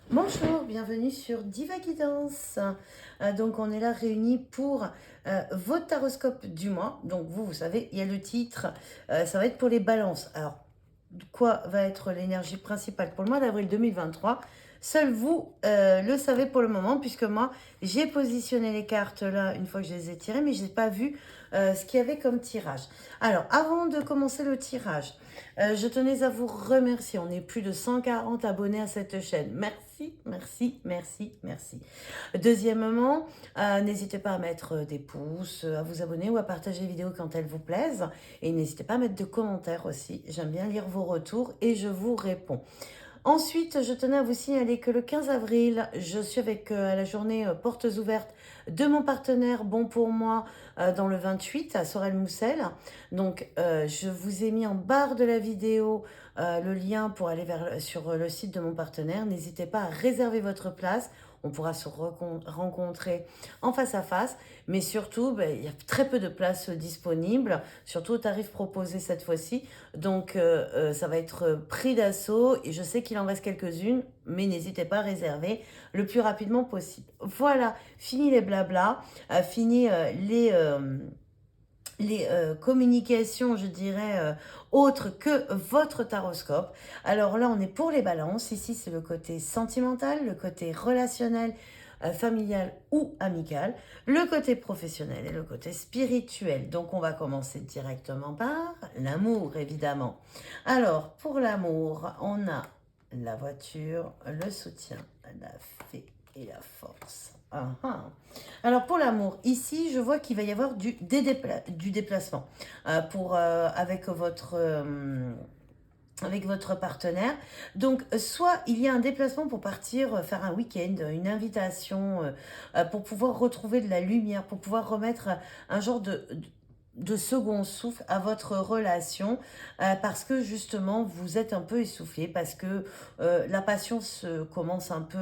Bonjour, bienvenue sur Diva Guidance. Donc on est là réunis pour votre taroscope du mois. Donc vous savez, il y a le titre, ça va être pour les balances. Alors, quoi va être l'énergie principale pour le mois d'avril 2023? Seul vous le savez pour le moment, puisque moi, j'ai positionné les cartes là une fois que je les ai tirées, mais je n'ai pas vu ce qu'il y avait comme tirage. Alors, avant de commencer le tirage, je tenais à vous remercier. On est plus de 140 abonnés à cette chaîne. Merci, merci, merci, merci. Deuxièmement, n'hésitez pas à mettre des pouces, à vous abonner ou à partager les vidéos quand elles vous plaisent. Et n'hésitez pas à mettre de commentaires aussi. J'aime bien lire vos retours et je vous réponds. Ensuite, je tenais à vous signaler que le 15 avril, je suis avec la journée portes ouvertes de mon partenaire Bon pour moi dans le 28 à Sorel-Moussel. Donc, je vous ai mis en barre de la vidéo le lien pour aller sur le site de mon partenaire. N'hésitez pas à réserver votre place. On pourra se rencontrer en face à face. Mais surtout, il y a très peu de places disponibles, surtout au tarif proposé cette fois-ci. Donc, ça va être pris d'assaut et je sais qu'il en reste quelques-unes, mais n'hésitez pas à réserver le plus rapidement possible. Voilà, fini les blablas, fini les communications, je dirais, autres que votre taroscope. Alors là, on est pour les balances. Ici, c'est le côté sentimental, le côté relationnel, familial ou amical, le côté professionnel et le côté spirituel. Donc, on va commencer directement par l'amour, évidemment. Alors, pour l'amour, on a la voiture, le soutien, la fée et la force. Ah, ah. Alors pour l'amour, ici je vois qu'il va y avoir du déplacement avec votre partenaire. Donc, soit il y a un déplacement pour partir faire un week-end, une invitation, pour pouvoir retrouver de la lumière, pour pouvoir remettre un genre de second souffle à votre relation, parce que justement vous êtes un peu essoufflé, parce que la patience commence un peu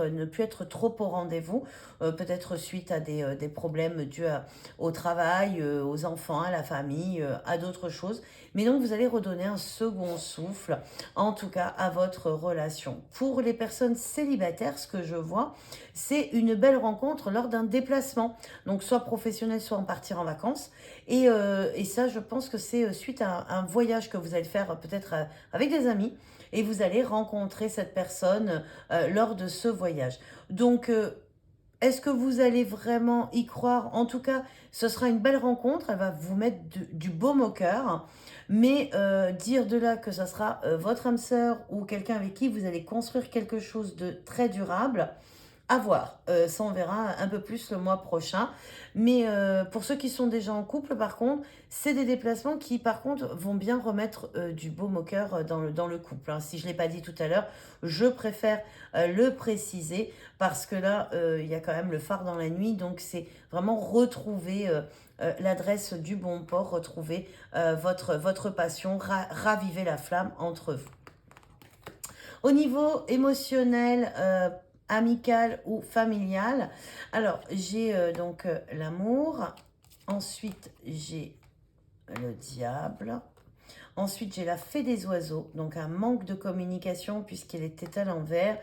ne plus être trop au rendez-vous, peut-être suite à des problèmes dus au travail, aux enfants, à la famille, à d'autres choses. Mais donc vous allez redonner un second souffle, en tout cas à votre relation. Pour les personnes célibataires, ce que je vois, c'est une belle rencontre lors d'un déplacement, donc soit professionnel, soit en partir en vacances. Et ça, je pense que c'est suite à un voyage que vous allez faire peut-être avec des amis. Et vous allez rencontrer cette personne lors de ce voyage. Donc, est-ce que vous allez vraiment y croire? En tout cas, ce sera une belle rencontre. Elle va vous mettre du baume au cœur. Mais dire de là que ça sera votre âme sœur ou quelqu'un avec qui vous allez construire quelque chose de très durable, à voir. Ça, on verra un peu plus le mois prochain. Mais pour ceux qui sont déjà en couple, par contre, c'est des déplacements qui, par contre, vont bien remettre du baume au cœur dans le couple, hein. Si je ne l'ai pas dit tout à l'heure, je préfère le préciser parce que là, il y a quand même le phare dans la nuit. Donc, c'est vraiment retrouver l'adresse du bon port, retrouver votre passion, raviver la flamme entre vous. Au niveau émotionnel, amical ou familial, alors j'ai donc l'amour, ensuite j'ai le diable, ensuite j'ai la fée des oiseaux, donc un manque de communication puisqu'elle était à l'envers.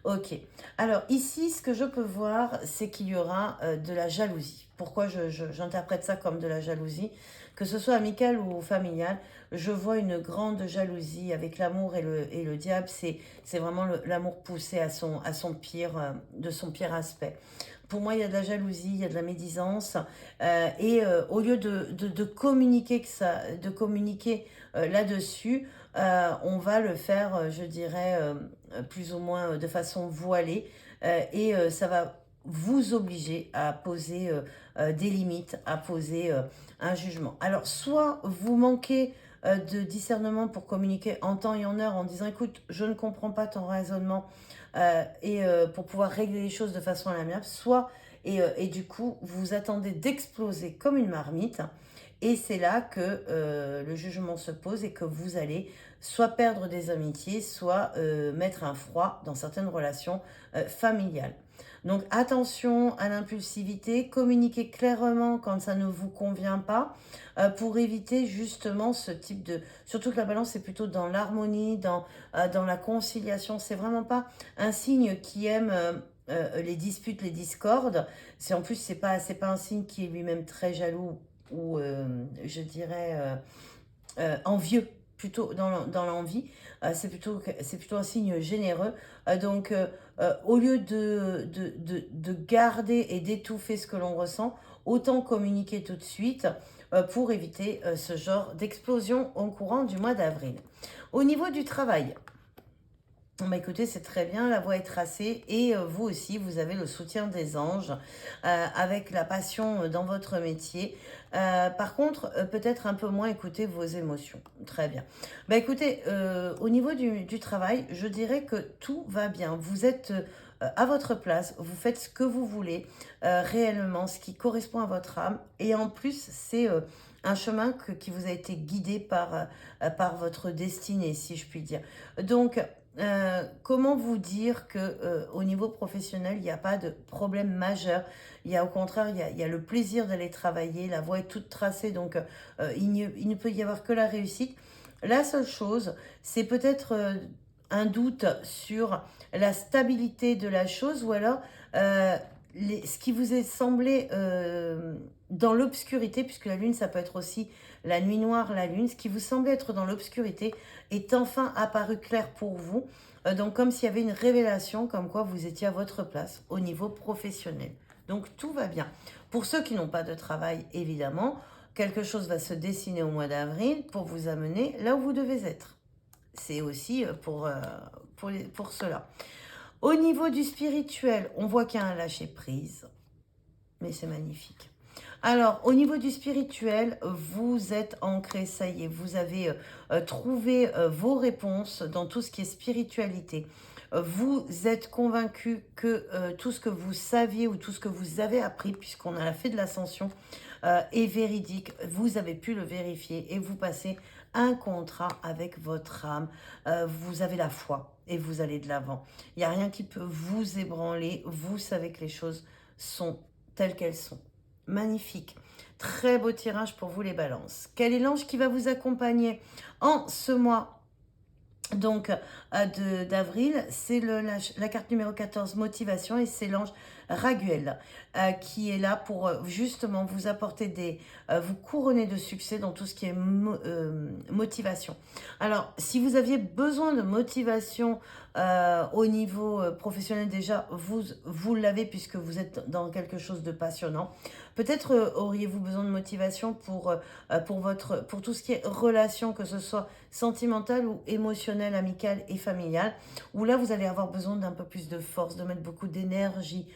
Ok, alors ici ce que je peux voir c'est qu'il y aura de la jalousie. Pourquoi j'interprète ça comme de la jalousie? Que ce soit amical ou familial, je vois une grande jalousie avec l'amour et le diable. C'est vraiment l'amour poussé à son pire, de son pire aspect. Pour moi, il y a de la jalousie, il y a de la médisance. Au lieu de communiquer, de communiquer là-dessus, on va le faire, je dirais, plus ou moins de façon voilée. Ça va vous obliger à poser des limites, à poser un jugement. Alors, soit vous manquez de discernement pour communiquer en temps et en heure en disant écoute, je ne comprends pas ton raisonnement pour pouvoir régler les choses de façon amiable, soit et du coup vous attendez d'exploser comme une marmite Et c'est là que le jugement se pose et que vous allez soit perdre des amitiés, soit mettre un froid dans certaines relations familiales. Donc attention à l'impulsivité, communiquez clairement quand ça ne vous convient pas pour éviter justement ce type de... Surtout que la balance est plutôt dans l'harmonie, dans la conciliation. C'est vraiment pas un signe qui aime les disputes, les discordes. En plus, c'est pas un signe qui est lui-même très jaloux ou je dirais envieux plutôt dans l'envie. C'est plutôt un signe généreux. Au lieu de garder et d'étouffer ce que l'on ressent, autant communiquer tout de suite pour éviter ce genre d'explosion au courant du mois d'avril. Au niveau du travail, bah écoutez, c'est très bien, la voie est tracée et vous aussi, vous avez le soutien des anges avec la passion dans votre métier. Par contre, peut-être un peu moins écouter vos émotions. Très bien. Bah écoutez, au niveau du travail, je dirais que tout va bien. Vous êtes à votre place, vous faites ce que vous voulez réellement, ce qui correspond à votre âme. Et en plus, c'est un chemin qui vous a été guidé par votre destinée, si je puis dire. Donc, comment vous dire que au niveau professionnel, il n'y a pas de problème majeur. Il y a au contraire, il y a le plaisir d'aller travailler, la voie est toute tracée, donc il ne peut y avoir que la réussite. La seule chose, c'est peut-être un doute sur la stabilité de la chose ou alors euh, ce qui vous est semblé dans l'obscurité, puisque la lune, ça peut être aussi la nuit noire, la lune, ce qui vous semblait être dans l'obscurité est enfin apparu clair pour vous. Donc comme s'il y avait une révélation comme quoi vous étiez à votre place au niveau professionnel. Donc tout va bien. Pour ceux qui n'ont pas de travail, évidemment, quelque chose va se dessiner au mois d'avril pour vous amener là où vous devez être. C'est aussi pour cela. Au niveau du spirituel, on voit qu'il y a un lâcher-prise, mais c'est magnifique. Alors, au niveau du spirituel, vous êtes ancré, ça y est, vous avez trouvé vos réponses dans tout ce qui est spiritualité. Vous êtes convaincu que tout ce que vous saviez ou tout ce que vous avez appris, puisqu'on a fait de l'ascension, est véridique. Vous avez pu le vérifier et vous passez un contrat avec votre âme. Vous avez la foi et vous allez de l'avant. Il n'y a rien qui peut vous ébranler. Vous savez que les choses sont telles qu'elles sont. Magnifique. Très beau tirage pour vous les balances. Quel est l'ange qui va vous accompagner en ce mois donc d'avril? C'est la carte numéro 14, motivation, et c'est l'ange Raguel qui est là pour justement vous apporter vous couronner de succès dans tout ce qui est motivation. Alors, si vous aviez besoin de motivation au niveau professionnel déjà, vous l'avez puisque vous êtes dans quelque chose de passionnant. Peut-être auriez-vous besoin de motivation pour tout ce qui est relation, que ce soit sentimentale ou émotionnelle, amicale et familiale, où là vous allez avoir besoin d'un peu plus de force, de mettre beaucoup d'énergie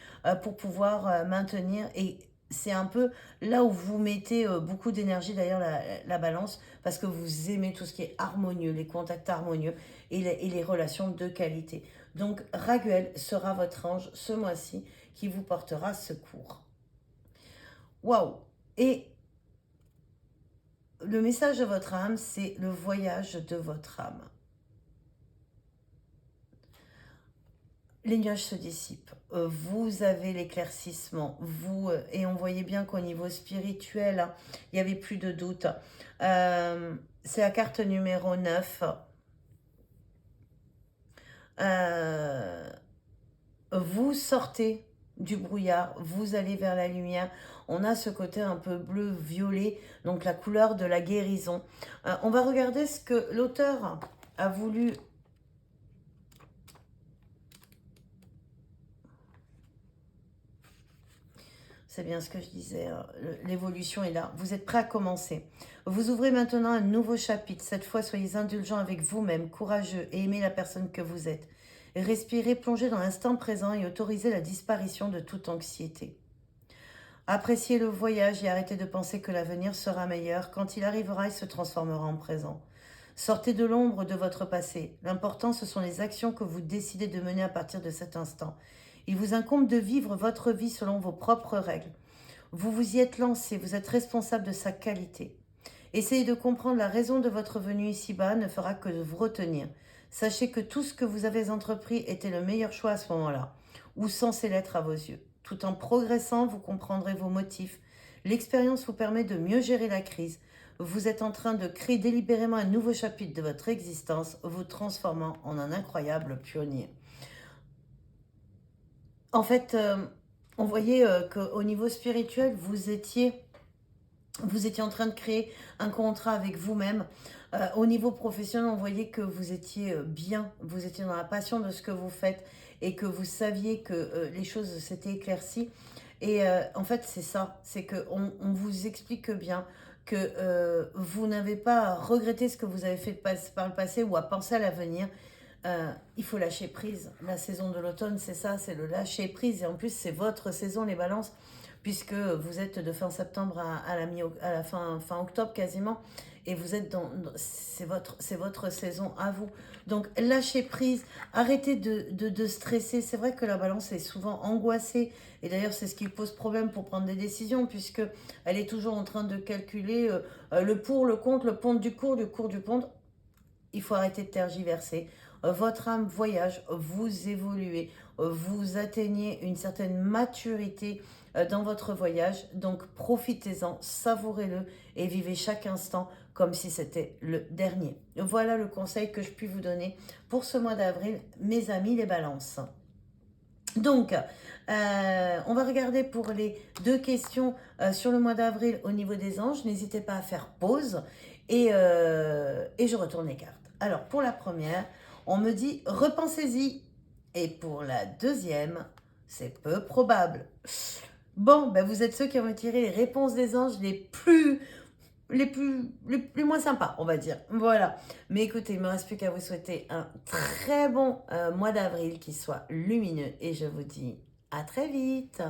pour pouvoir maintenir. Et c'est un peu là où vous mettez beaucoup d'énergie, d'ailleurs la balance, parce que vous aimez tout ce qui est harmonieux, les contacts harmonieux et les relations de qualité. Donc Raguel sera votre ange ce mois-ci qui vous portera secours. Waouh! Et le message de votre âme, c'est le voyage de votre âme. Les nuages se dissipent. Vous avez l'éclaircissement. Et on voyait bien qu'au niveau spirituel, hein, il n'y avait plus de doute. C'est la carte numéro 9. Vous sortez du brouillard, vous allez vers la lumière. On a ce côté un peu bleu-violet, donc la couleur de la guérison. On va regarder ce que l'auteur a voulu... C'est bien ce que je disais, l'évolution est là. Vous êtes prêt à commencer. Vous ouvrez maintenant un nouveau chapitre. Cette fois, soyez indulgent avec vous-même, courageux et aimez la personne que vous êtes. Respirez, plongez dans l'instant présent et autorisez la disparition de toute anxiété. Appréciez le voyage et arrêtez de penser que l'avenir sera meilleur. Quand il arrivera, il se transformera en présent. Sortez de l'ombre de votre passé. L'important, ce sont les actions que vous décidez de mener à partir de cet instant. Il vous incombe de vivre votre vie selon vos propres règles. Vous vous y êtes lancé, vous êtes responsable de sa qualité. Essayez de comprendre la raison de votre venue ici-bas ne fera que de vous retenir. Sachez que tout ce que vous avez entrepris était le meilleur choix à ce moment-là, ou censé l'être à vos yeux. Tout en progressant, vous comprendrez vos motifs. L'expérience vous permet de mieux gérer la crise. Vous êtes en train de créer délibérément un nouveau chapitre de votre existence, vous transformant en un incroyable pionnier. En fait, on voyait qu'au niveau spirituel, vous étiez en train de créer un contrat avec vous-même. Au niveau professionnel, on voyait que vous étiez bien, vous étiez dans la passion de ce que vous faites et que vous saviez que les choses s'étaient éclaircies. Et en fait, c'est ça, c'est qu'on on vous explique bien que vous n'avez pas à regretter ce que vous avez fait par le passé ou à penser à l'avenir. Il faut lâcher prise. La saison de l'automne, c'est ça, c'est le lâcher prise. Et en plus, c'est votre saison, les balances, puisque vous êtes de fin septembre à la fin octobre quasiment. Et vous êtes c'est votre saison à vous. Donc, lâchez prise. Arrêtez de stresser. C'est vrai que la balance est souvent angoissée. Et d'ailleurs, c'est ce qui pose problème pour prendre des décisions, puisque elle est toujours en train de calculer le pour, le contre, le compte du cours, du cours du contre. Il faut arrêter de tergiverser. Votre âme voyage, vous évoluez, vous atteignez une certaine maturité dans votre voyage. Donc profitez-en, savourez-le et vivez chaque instant comme si c'était le dernier. Voilà le conseil que je puis vous donner pour ce mois d'avril, mes amis les balances. Donc, on va regarder pour les 2 questions sur le mois d'avril au niveau des anges. N'hésitez pas à faire pause et je retourne les cartes. Alors, pour la première, on me dit repensez-y. Et pour la deuxième, c'est peu probable. Bon, ben vous êtes ceux qui ont tiré les réponses des anges les moins sympas, on va dire. Voilà. Mais écoutez, il ne me reste plus qu'à vous souhaiter un très bon mois d'avril qui soit lumineux. Et je vous dis à très vite.